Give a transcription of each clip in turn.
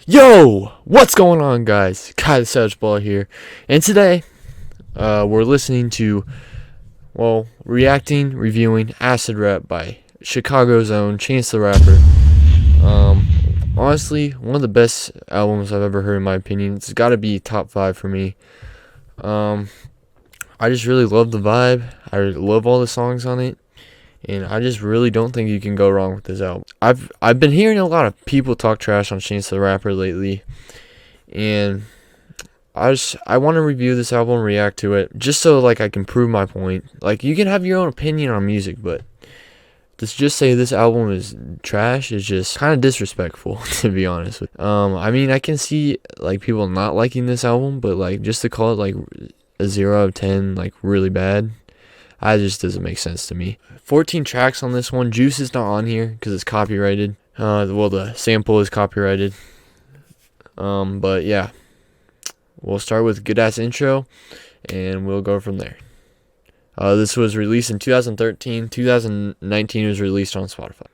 Yo, what's going on, guys? Kai the Savage Ball here, and today we're listening to, reviewing Acid Rap by Chicago's own Chance the Rapper. Honestly, one of the best albums I've ever heard, in my opinion. It's got to be top 5 for me. I just really love the vibe. I love all the songs on it. And I just really don't think you can go wrong with this album. I've been hearing a lot of people talk trash on Chance the Rapper lately, and I want to review this album, react to it, just so I can prove my point. You can have your own opinion on music, but to just say this album is trash is just kind of disrespectful, to be honest with you. I mean, I can see people not liking this album, but just to call it a 0 out of 10, really bad, that just doesn't make sense to me. 14 tracks on this one. Juice is not on here because it's copyrighted. The sample is copyrighted. But yeah, we'll start with good ass intro, and we'll go from there. This was released in 2013. 2019 was released on Spotify.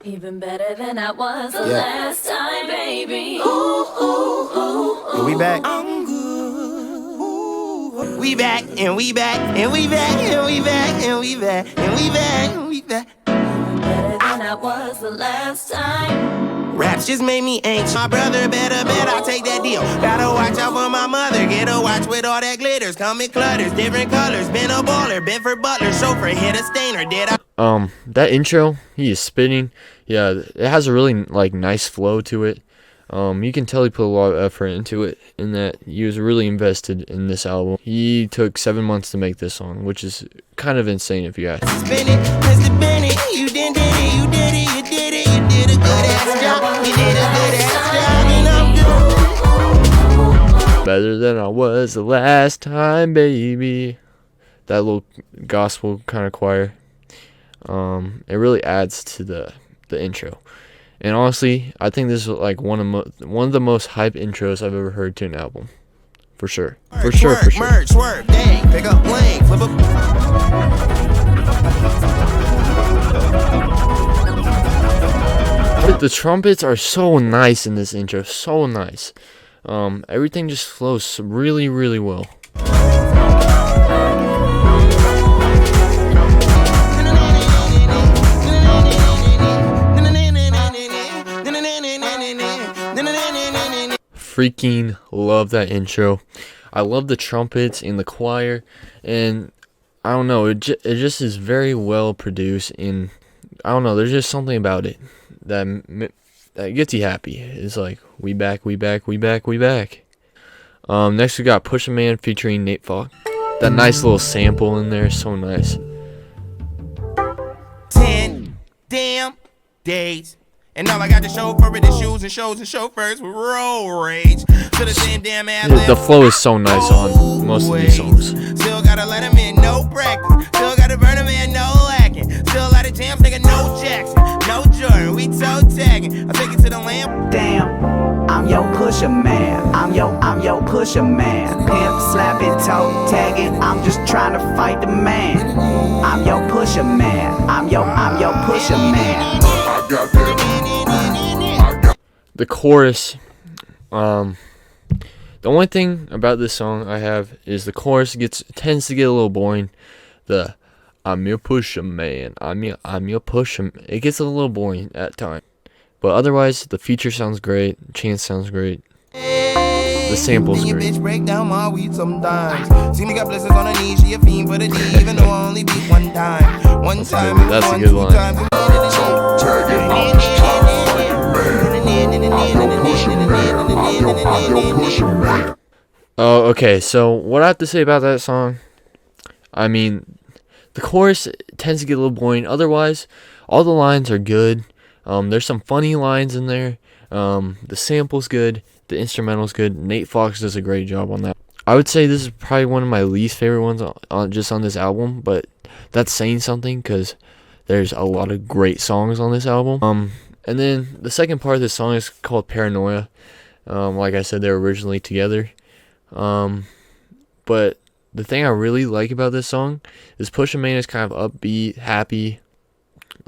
Even better than I was the last time, baby. Ooh, ooh, ooh, ooh. We back. We back and we back and we back and we back and we back and we back and we back. Better than I was the last time. Raps just made me anxious. My brother better bet I'll take that deal. Gotta watch out for my mother. Get a watch with all that glitters. Come in clutters, different colors. Been a baller, been for Butler, chauffeur, hit a stainer. Did I? That intro, he is spitting. Yeah, it has a really nice flow to it. You can tell he put a lot of effort into it, and that he was really invested in this album. He took 7 months to make this song, which is kind of insane if you ask. Spin it, Mr. Bennett. You did it, you did it, you did it, you did a good ass job. You did a good ass job, and I'm good. Better than I was the last time, baby. That little gospel kind of choir. It really adds to the intro. And honestly, I think this is one of the most hype intros I've ever heard to an album, for sure. For sure. Merge, swerve, dang, pick up lane, flip up. The trumpets are so nice in this intro, so nice. Everything just flows really, really well. Freaking love that intro. I love the trumpets and the choir, and I don't know, it just is very well produced, and I don't know, there's just something about it that gets you happy. It's we back, we back, we back, we back. Next we got Pusha Man featuring Nate Fox. That nice little sample in there is so nice. 10 damn days. And all I got to show for it is shoes and shows and chauffeurs with road rage. To the same damn ass. The flow is so nice on most of these songs. Still gotta let him in, no practice. Still gotta burn him in, no lacking. Still a lot of jams, nigga, no Jackson. No Jordan, we toe tagging. I take it to the lamp. Damn, I'm your pusher man. I'm your pusher man. Pimp slapping, toe tagging. I'm just trying to fight the man. I'm your pusher man. I'm your pusher man. I got that. The chorus, the only thing about this song I have is the chorus tends to get a little boring. I'm your pusher man, I'm your pusher. It gets a little boring at times, but otherwise the feature sounds great. Chance sounds great. The sample's great. Bitch break down my weed sometimes. See me got blessings on her knees, she a fiend for the D, even though I only beat one time. One time, that's a good line. Oh, okay, so what I have to say about that song, I mean, the chorus tends to get a little boring. Otherwise, all the lines are good. There's some funny lines in there. The sample's good. The instrumental's good. Nate Fox does a great job on that. I would say this is probably one of my least favorite ones on this album, but that's saying something because there's a lot of great songs on this album. And then the second part of this song is called Paranoia. Like I said, they were originally together. But the thing I really like about this song is Pusha Man is kind of upbeat, happy.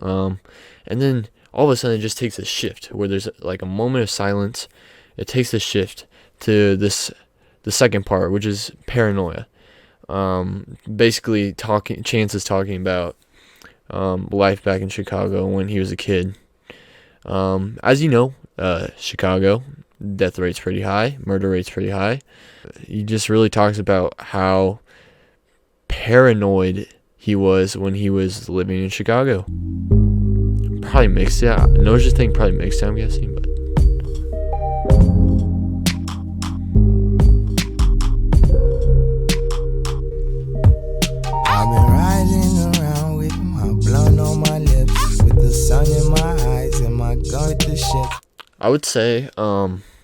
And then all of a sudden it just takes a shift where there's like a moment of silence, it takes a shift to the second part, which is Paranoia. Basically Chance is talking about life back in Chicago when he was a kid. As you know, Chicago, death rate's pretty high, murder rate's pretty high. He just really talks about how paranoid he was when he was living in Chicago. Probably mixed it. No such thing, probably mixed it, I'm guessing, but I've been riding around with my blunt on my lips, with the sun in my eyes and my gun at the ship. I would say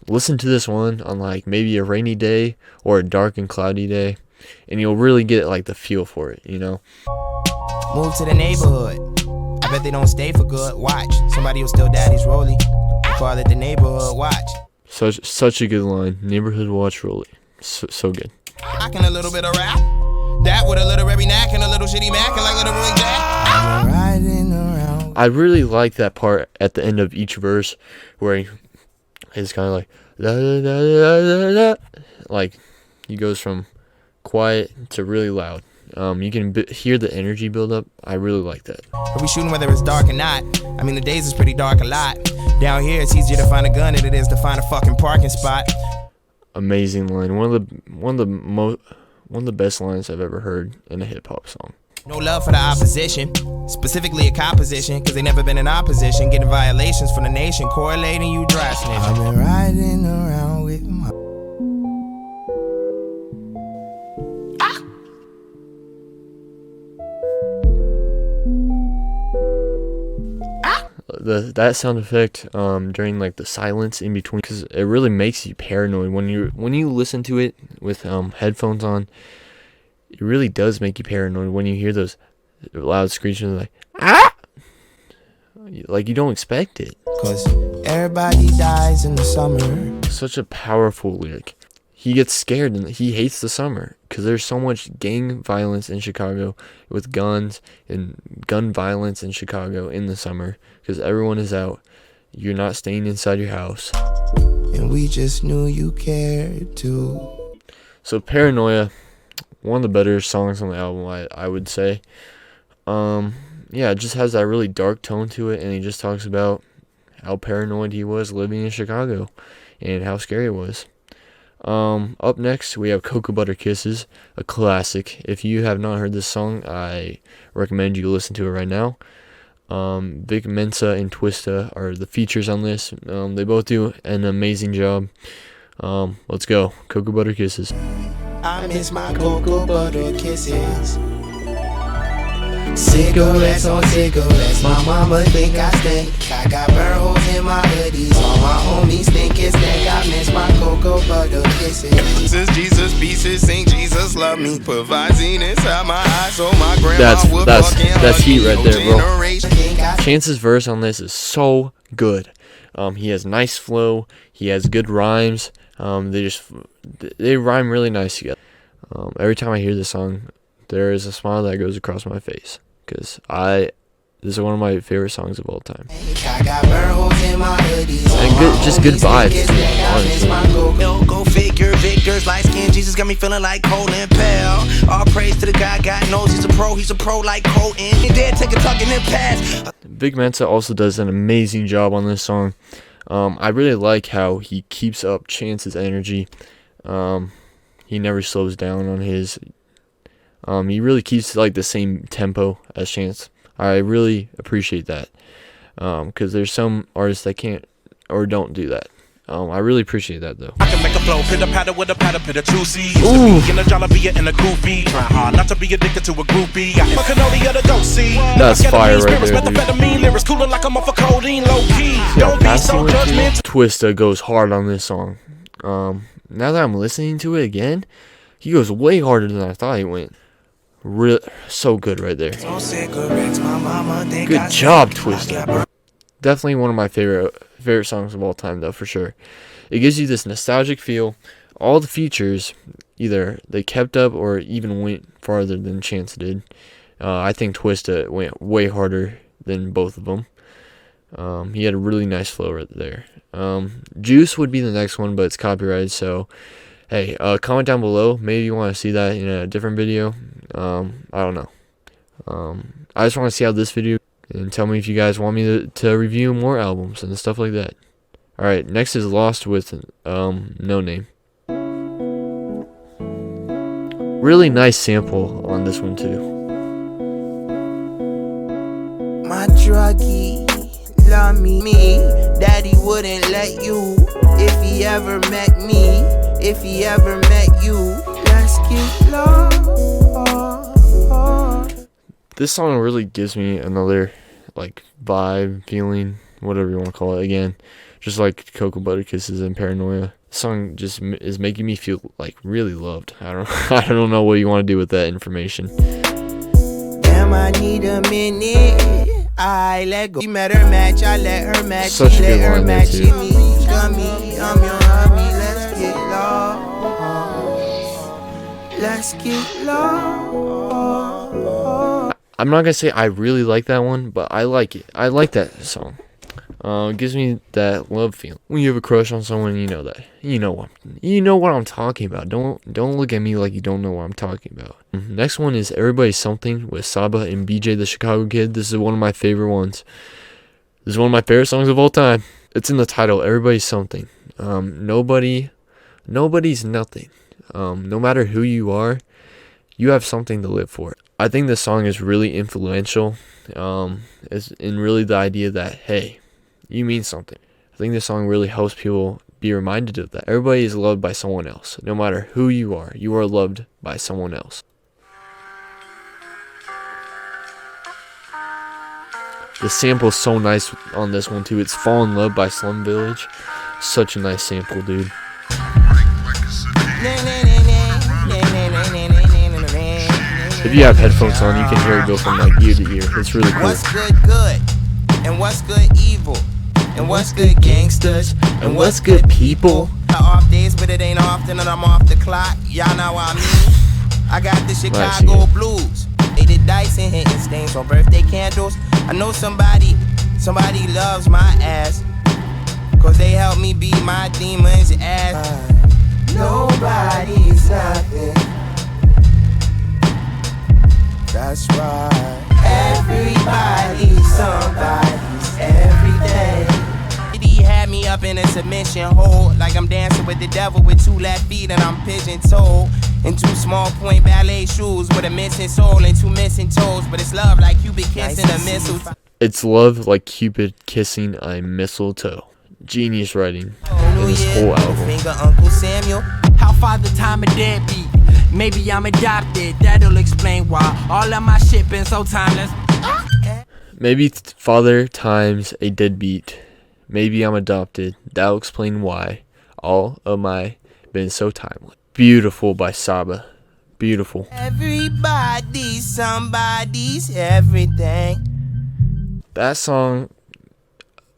listen to this one on like maybe a rainy day or a dark and cloudy day, and you'll really get like the feel for it, you know. Move to the neighborhood. I bet they don't stay for good. Watch, somebody will steal daddy's rollie. We call it the neighborhood watch. Such a good line. Neighborhood watch rollie. So good. I can a little bit of rap. That with a little Remy knack and a little shitty Mac and like little Willie Jack. I've been riding around. I really like that part at the end of each verse where he's kind of like da, da, da, da, da, da. Like he goes from quiet to really loud. You can hear the energy build up. I really like that. Are we shooting whether it's dark or not? I mean, the days is pretty dark a lot. Down here, it's easier to find a gun than it is to find a fucking parking spot. Amazing line. One of the best lines I've ever heard in a hip hop song. No love for the opposition, specifically a composition, cause they never been in opposition, getting violations from the nation, correlating you dry snitching. I've been riding around with my... That sound effect during like the silence in between, because it really makes you paranoid when you listen to it with headphones on. It really does make you paranoid when you hear those loud screeches like like you don't expect it. Cause everybody dies in the summer. Such a powerful lyric. He gets scared and he hates the summer because there's so much gang violence in Chicago with guns and gun violence in Chicago in the summer because everyone is out. You're not staying inside your house. And we just knew you cared too. So Paranoia, one of the better songs on the album, I would say. Yeah, it just has that really dark tone to it, and he just talks about how paranoid he was living in Chicago and how scary it was. Up next, we have Cocoa Butter Kisses, a classic. If you have not heard this song, I recommend you listen to it right now. Vic Mensa and Twista are the features on this. They both do an amazing job. Let's go. Cocoa Butter Kisses. I miss my cocoa butter kisses. Cigarettes on cigarettes, my mama think I stink. I got burn holes in my hoodies, all my homies think it's stank. I miss my cocoa butter kisses. Since Jesus pieces, Saint Jesus love me. Put Visine inside my eyes so my grandma would that's heat right there, bro. Chance's verse on this is so good. He has nice flow. He has good rhymes. They rhyme really nice together. Every time I hear this song, there is a smile that goes across my face because this is one of my favorite songs of all time. And just good vibes, honestly. Go figure, Victor's light skin. Jesus got me feeling like Colin Powell. All praise to the guy, God knows he's a pro like Colton. He did take a tuck and then pass. Vic Mensa also does an amazing job on this song. I really like how he keeps up Chance's energy. He never slows down on his. He really keeps like the same tempo as Chance. I really appreciate that because there's some artists that can't or don't do that. I really appreciate that though. I can make a flow, pitter patter with a patter, pitter two C's. Used to be in a Jollibee and a goofy. Try hard not to be addicted to a groupie. I fucking know the other don't see. That's fire right there, dude. Methamphetamine lyrics cooler like I'm off a codeine, low key. Don't be so judgmental. Twista goes hard on this song. Now that I'm listening to it again, he goes way harder than I thought he went. So good right there. Good job, Twista. Definitely one of my favorite songs of all time, though, for sure. It gives you this nostalgic feel. All the features, either they kept up or even went farther than Chance did. I think Twista went way harder than both of them. He had a really nice flow right there. Juice would be the next one, but it's copyrighted, so hey, comment down below. Maybe you want to see that in a different video. I don't know. I just want to see how this video, and tell me if you guys want me to review more albums and stuff like that. Alright, next is Lost with No Name. Really nice sample on this one too. My druggie, love me. Daddy wouldn't let you if he ever met me. If he ever met you, let's get lost. This song really gives me another like vibe, feeling, whatever you want to call it. Again, just like Cocoa Butter Kisses and Paranoia. This song just is making me feel like really loved. I don't know what you want to do with that information. Damn, I need a minute. I let go. She met her match, I let her match. Such a let good her line there, match too. me. Gummy, I'm your hubby. Let's get lost. Let's get lost. I'm not gonna say I really like that one, but I like it. I like that song. It gives me that love feeling. When you have a crush on someone, you know that. You know what I'm talking about. Don't look at me like you don't know what I'm talking about. Next one is Everybody's Something with Saba and BJ the Chicago Kid. This is one of my favorite ones. This is one of my favorite songs of all time. It's in the title, Everybody's Something. Nobody's nothing. No matter who you are, you have something to live for. I think this song is really influential. Is in really the idea that, hey, you mean something. I think this song really helps people be reminded of that. Everybody is loved by someone else. No matter who you are loved by someone else. The sample's so nice on this one too. It's Fall in Love by Slum Village. Such a nice sample, dude. If you have headphones on, you can hear it go from like ear to ear. It's really cool. What's good, and what's good, evil, and what's good, gangsters, And what's good, people? Off days, but it ain't often that I'm off the clock. Y'all know what I mean. I got the Chicago blues. They did dice and hitting stains on birthday candles. I know somebody loves my ass, 'cause they help me beat my demons' ass. Nobody's nothing. That's right. Everybody's somebody's everything. He had me up in a submission hold, like I'm dancing with the devil with 2 left feet and I'm pigeon-toed. In 2 small point ballet shoes with a missing soul and 2 missing toes. But it's love like Cupid kissing a mistletoe. It's love like Cupid kissing a mistletoe. Genius writing in this whole album. Finger Uncle Samuel. How far the time of deadbeat? Maybe I'm adopted, that'll explain why all of my shit been so timeless. Maybe Father Time's a deadbeat. Maybe I'm adopted. That'll explain why all of my been so timeless. Beautiful by Saba. Beautiful. Everybody's somebody's everything. That song,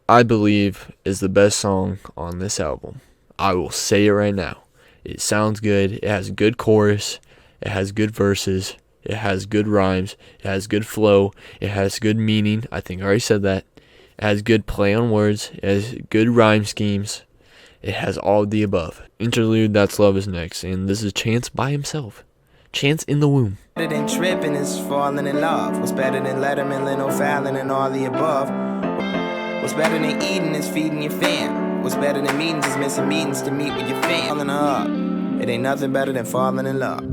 I believe, is the best song on this album. I will say it right now. It sounds good. It has a good chorus. It has good verses. It has good rhymes. It has good flow. It has good meaning. I think I already said that. It has good play on words. It has good rhyme schemes. It has all of the above. Interlude, That's Love is next. And this is Chance by himself. Chance in the Womb. Better than tripping is falling in love. What's better than Letterman, Leno, Fallon, and all the above? What's better than eating is feeding your fam. What's better than meetings is missing meetings to meet with your fam. Falling up. It ain't nothing better than falling in love.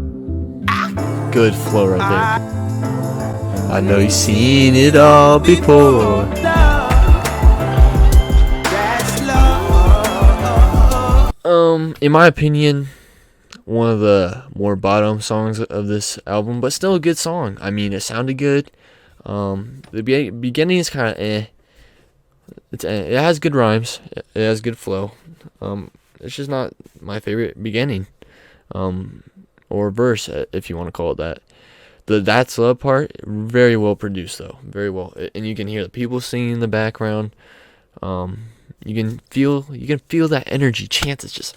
Good flow right there. I know you've seen it all before. That's love. In my opinion, one of the more bottom songs of this album, but still a good song. I mean, it sounded good. The beginning is kind of eh. It has good rhymes. It has good flow. It's just not my favorite beginning. Or verse, if you want to call it that. The That's Love part, very well produced though, very well, and you can hear the people singing in the background. You can feel that energy. Chance is just,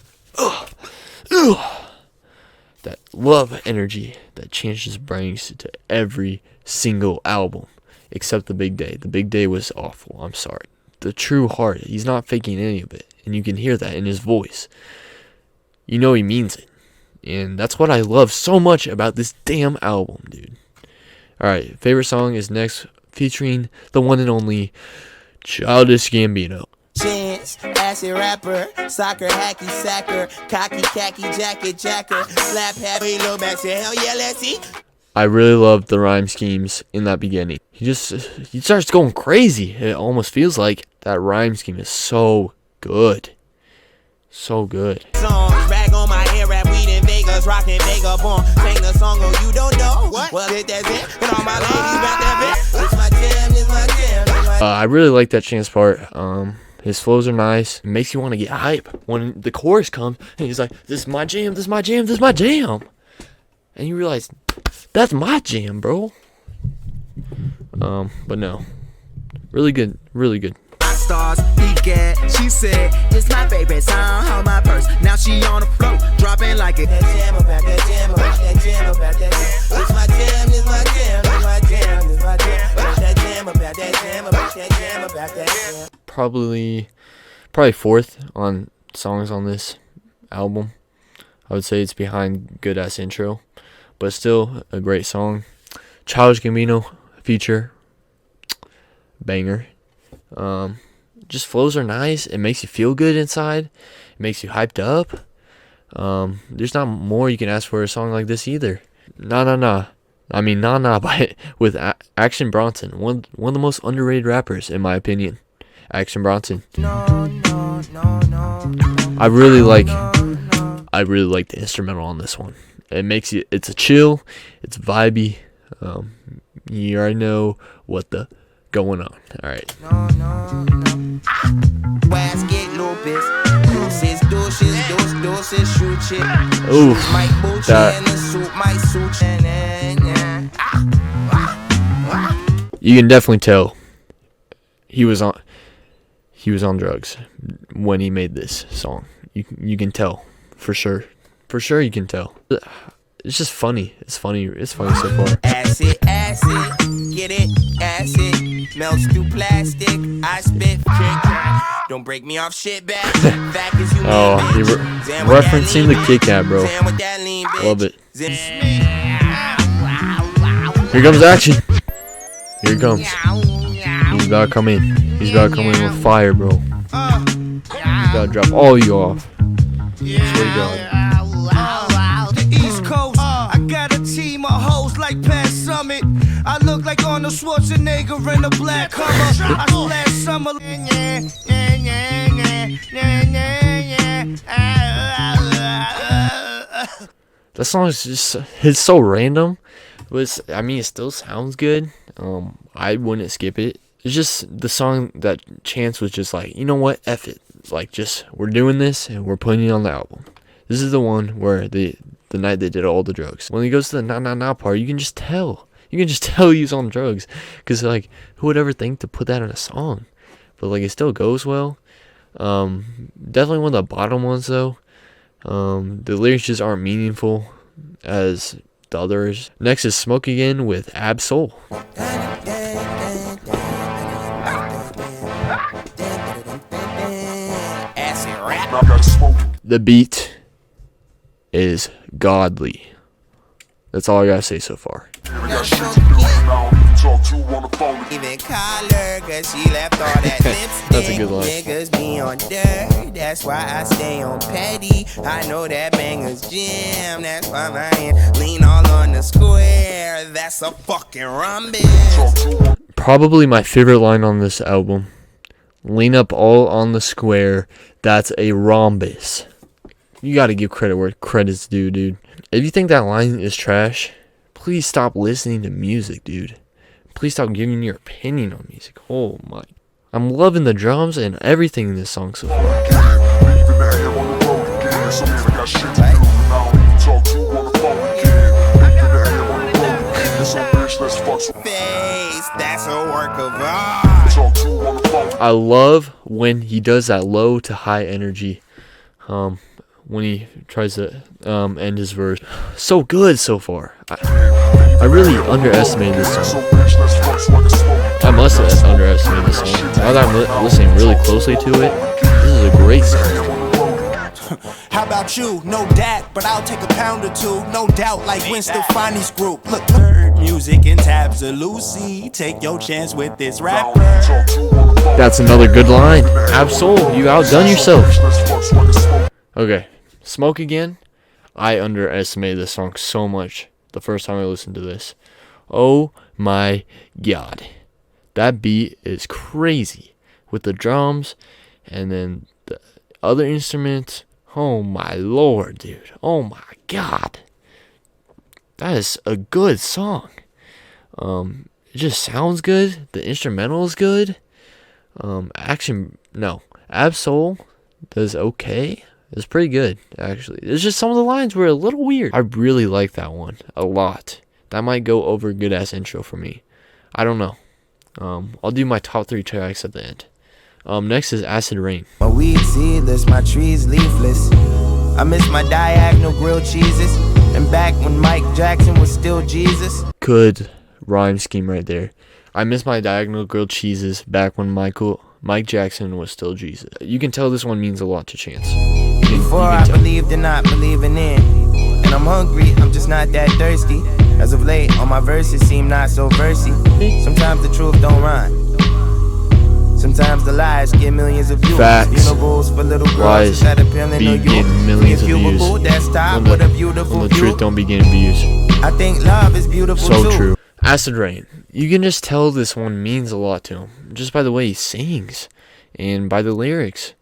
that love energy that Chance just brings to every single album, except The Big Day. The Big Day was awful. I'm sorry. the true heart. He's not faking any of it, and you can hear that in his voice. You know he means it, and that's what I love so much about this damn album, dude. Alright, favorite song is next, featuring the one and only Childish Gambino. Chance, acid rapper, soccer, hacky sacker, cocky, khaki, jacket, jacker, slap happy, little back, say hell yeah, let's see. I really love the rhyme schemes in that beginning. He starts going crazy. It almost feels like that rhyme scheme is so good. So good. Songs, rag on my hair, rap weed in Vegas, rockin' Vagabond. Sing the song, oh, you don't know? What? Well, hit that it, and all my ladies back that bitch. It's my jam, it's my jam, it's my I really like that Chance part. His flows are nice. It makes you want to get hype when the chorus comes and he's like, this is my jam, this is my jam, this is my jam. And you realize, that's my jam, bro. But no. Really good, really good. Stars, he get, she said, it's my favorite song, hold my purse. Now she on the floor, dropping like it. that jam about that jam about that jam about that jam. It's my jam, it's my jam, it's my jam, it's my jam. That jam about that jam about that jam about that jam. Probably fourth on songs on this album. I would say it's behind Good Ass Intro, but still a great song. Childish Gambino feature, banger. Just flows are nice. It makes you feel good inside. It makes you hyped up. There's not more you can ask for a song like this either. Nah. I mean, Nah with Action Bronson, one of the most underrated rappers in my opinion. Action Bronson. I really like the instrumental on this one. It's a chill, it's vibey. You already know what the going on. All right. Oof, you can definitely tell he was on drugs when he made this song. You can tell for sure. For sure you can tell. It's just funny. It's funny so far. Acid, get it, acid, melts through plastic, I spit, don't break me off shit back, back is you. Oh, you're referencing the Kit Kat, bro. Love it. Here comes Action. Here he comes. He's about to come in. He's about to come in with fire, bro. He's about to drop all you off. Swear to God. Like past Summit, I look like Arnold Schwarzenegger in a black cover. I slash summer. That song is it's so random, but it still sounds good. I wouldn't skip it. It's just the song that Chance was just like, you know what, F it. Like, just we're doing this and we're putting it on the album. This is the one where the night they did all the drugs. When he goes to the nah part, you can just tell. You can just tell he's on drugs. Because, like, who would ever think to put that in a song? But, like, it still goes well. Definitely one of the bottom ones, though. The lyrics just aren't meaningful as the others. Next is Smoke Again with Ab Soul. The beat is godly. That's all I gotta say so far. Even collar, cause she left all that lipstick. That's a good line. Niggas be on dirt, that's why I stay on petty. I know that banger's jam, that's why my hand lean all on the square. That's a fucking rhombus. Probably my favorite line on this album. Lean up all on the square, that's a rhombus. You gotta give credit where credit's due, dude. If you think that line is trash, please stop listening to music, dude. Please stop giving your opinion on music. Oh my. I'm loving the drums and everything in this song so far. That's a work of art. I love when he does that low to high energy. When he tries to end his verse. So good so far. I really underestimated this song. must have underestimated this song. Now that I'm listening really closely to it, this is a great song. How about you? No doubt, but I'll take a pound or two. No doubt, like Winston Finey's group. Look, heard music and tabs of Lucy. Take your chance with this rapper. That's another good line. Ab-Soul, you outdone yourself. Okay, Smoke Again. I underestimated this song so much the first time I listened to this. Oh my god. That beat is crazy. With the drums and then the other instruments. Oh my lord, dude. Oh my god. That is a good song. It just sounds good. The instrumental is good. Ab-Soul does okay. It's pretty good, actually. It's just some of the lines were a little weird. I really like that one a lot. That might go over Good Ass Intro for me. I don't know. I'll do my top 3 tracks at the end. Next is Acid Rain. My weed seedless, my trees leafless. I miss my diagonal grilled cheeses. And back when Mike Jackson was still Jesus. Good rhyme scheme right there. I miss my diagonal grilled cheeses back when Mike Jackson was still Jesus. You can tell this one means a lot to Chance. Before I believed in not believing in. And I'm hungry, I'm just not that thirsty. As of late, all my verses seem not so versy. Sometimes the truth don't rhyme. Sometimes the lies get millions of views. Facts. For little girls, Lies begin millions of views. When the truth don't begin views. I think love is beautiful so too. True. Acid Rain. You can just tell this one means a lot to him. Just by the way he sings. And by the lyrics.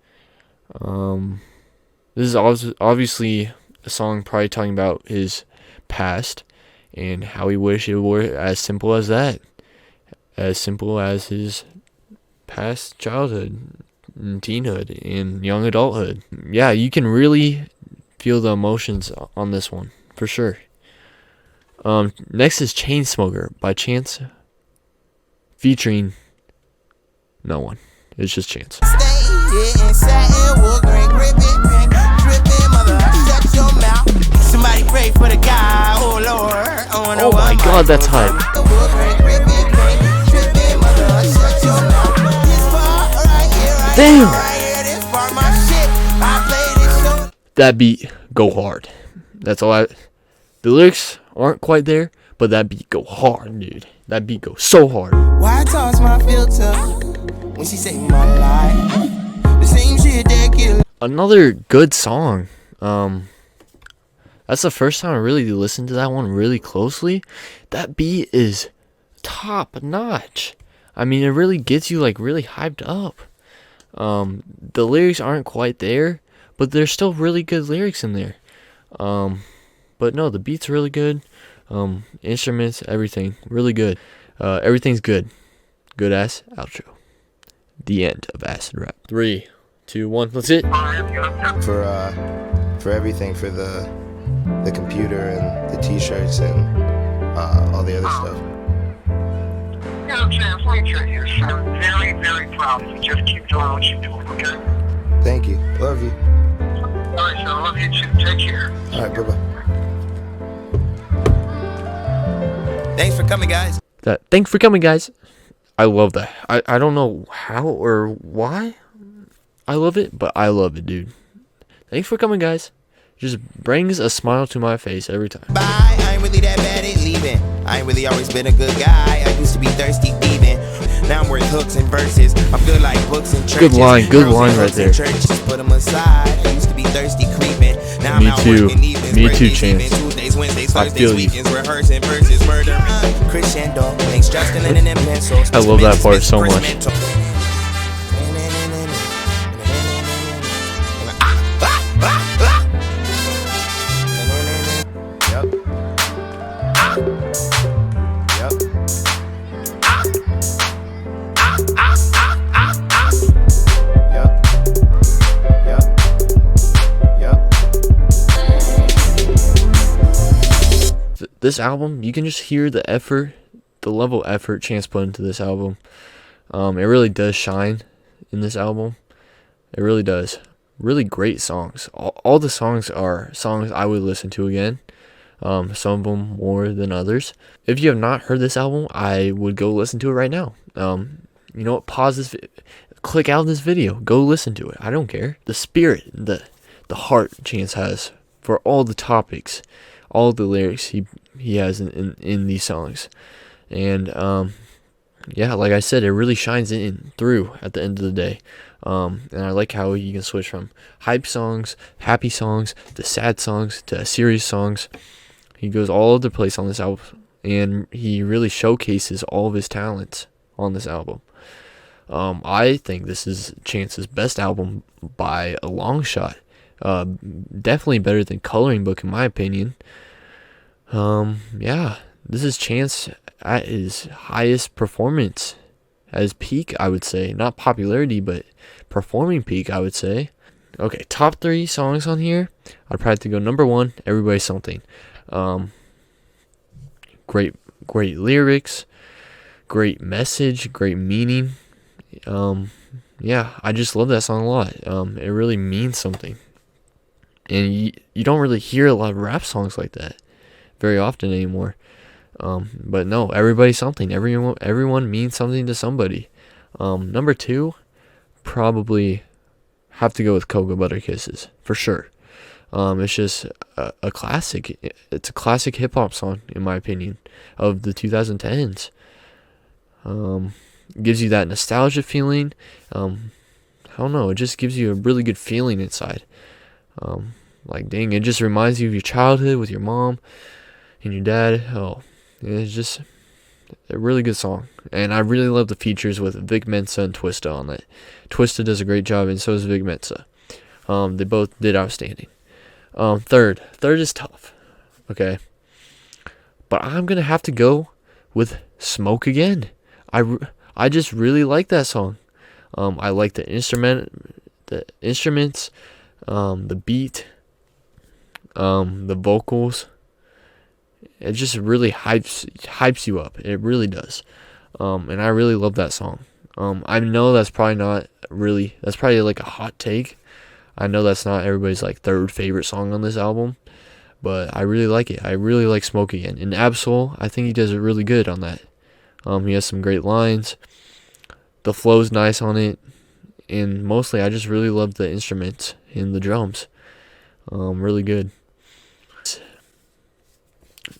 This is obviously a song probably talking about his past. And how he wished it were as simple as that. As simple as his past childhood, and teenhood, and young adulthood. Yeah, you can really feel the emotions on this one, for sure. Next is Chainsmoker by Chance, featuring no one. It's just Chance. Oh my god, that's hype. Damn! That beat go hard. That's all the lyrics aren't quite there, but that beat go hard, dude. That beat goes so hard. Why toss my filter when she say my life? The same shit that kill. Another good song. That's the first time I really listened to that one really closely. That beat is top notch. I mean, it really gets you like really hyped up. The lyrics aren't quite there, but there's still really good lyrics in there. But no, the beat's really good. Instruments, everything, really good. Everything's good. Good ass outro. The end of Acid Rap. 3, 2, 1. Let's hit. For everything, for the computer and the t-shirts and all the other stuff. Chance, let me tell you, I'm very, very proud of you. Just keep doing what you're doing, okay? Thank you. Love you. Alright, so I love you too. Take care. Alright, bye-bye. Thanks for coming, guys. Thanks for coming, guys. I love that. I don't know how or why I love it, but I love it, dude. Thanks for coming, guys. Just brings a smile to my face every time. Bye, I ain't really that bad at leaving. I ain't really always been a good guy. I used to be thirsty thieving. Now I'm worth hooks and verses. I'm good like books and churches. Good line right there. Churches, put them aside. I used to be thirsty creeping. Now I'm out working evenings. Me too, Chance. Tuesdays, Wednesdays, I feel Thursdays, you. weekends, rehearsing verses, murder. Crescendo, thanks Justin and then pencils. I love that part so much. This album, you can just hear the effort, the level of effort Chance put into this album. It really does shine in this album. It really does. Really great songs. All the songs are songs I would listen to again. some of them more than others. If you have not heard this album, I would go listen to it right now. You know what? Pause this, click out of this video, go listen to it. I don't care. The spirit, the heart Chance has for all the topics, all the lyrics he has in these songs, and yeah, like I said, it really shines in through at the end of the day. And I like how you can switch from hype songs, happy songs, to sad songs, to serious songs. He goes all over the place on this album, and he really showcases all of his talents on this album. I think this is Chance's best album by a long shot. Definitely better than Coloring Book in my opinion. Yeah, this is Chance at his highest performance, at his peak, I would say. Not popularity, but performing peak, I would say. Okay, top 3 songs on here. I'd probably have to go number 1, Everybody's Something. Great lyrics, great message, great meaning. Yeah, I just love that song a lot. It really means something. And you don't really hear a lot of rap songs like that very often anymore. But no, Everybody's Something. Everyone means something to somebody. Number 2, probably have to go with Cocoa Butter Kisses for sure. It's just a classic. It's a classic hip hop song in my opinion of the 2010s. Gives you that nostalgia feeling. I don't know. It just gives you a really good feeling inside. Like dang, it just reminds you of your childhood with your mom and your dad. Oh, it's just a really good song, and I really love the features with Vic Mensa and Twista on it. Twista does a great job, and so does Vic Mensa. They both did outstanding. Third is tough, okay, but I'm gonna have to go with Smoke Again. I just really like that song. I like the instruments, the beat, the vocals. It just really hypes you up. It really does. And I really love that song. I know that's probably like a hot take. I know that's not everybody's like third favorite song on this album, but I really like it. I really like Smoke Again. And Ab-Soul, I think he does it really good on that. He has some great lines. The flow's nice on it. And mostly I just really love the instruments and the drums. Really good.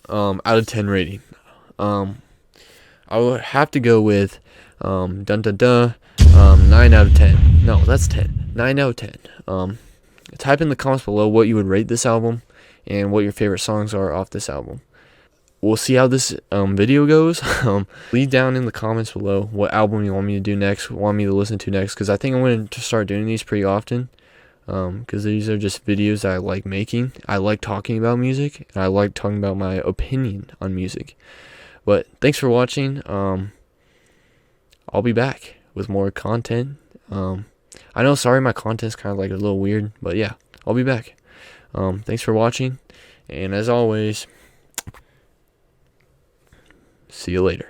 Out of 10 rating. I would have to go with 9 out of 10. No, that's 10. 9 out of 10. Type in the comments below what you would rate this album and what your favorite songs are off this album. We'll see how this video goes. Leave down in the comments below what album you want me to do next, want me to listen to next, because I think I'm going to start doing these pretty often. Because these are just videos that I like making. I like talking about music, and I like talking about my opinion on music. But thanks for watching. I'll be back with more content. I know, sorry, my content's kind of like a little weird, but yeah, I'll be back. Thanks for watching, and as always, see you later.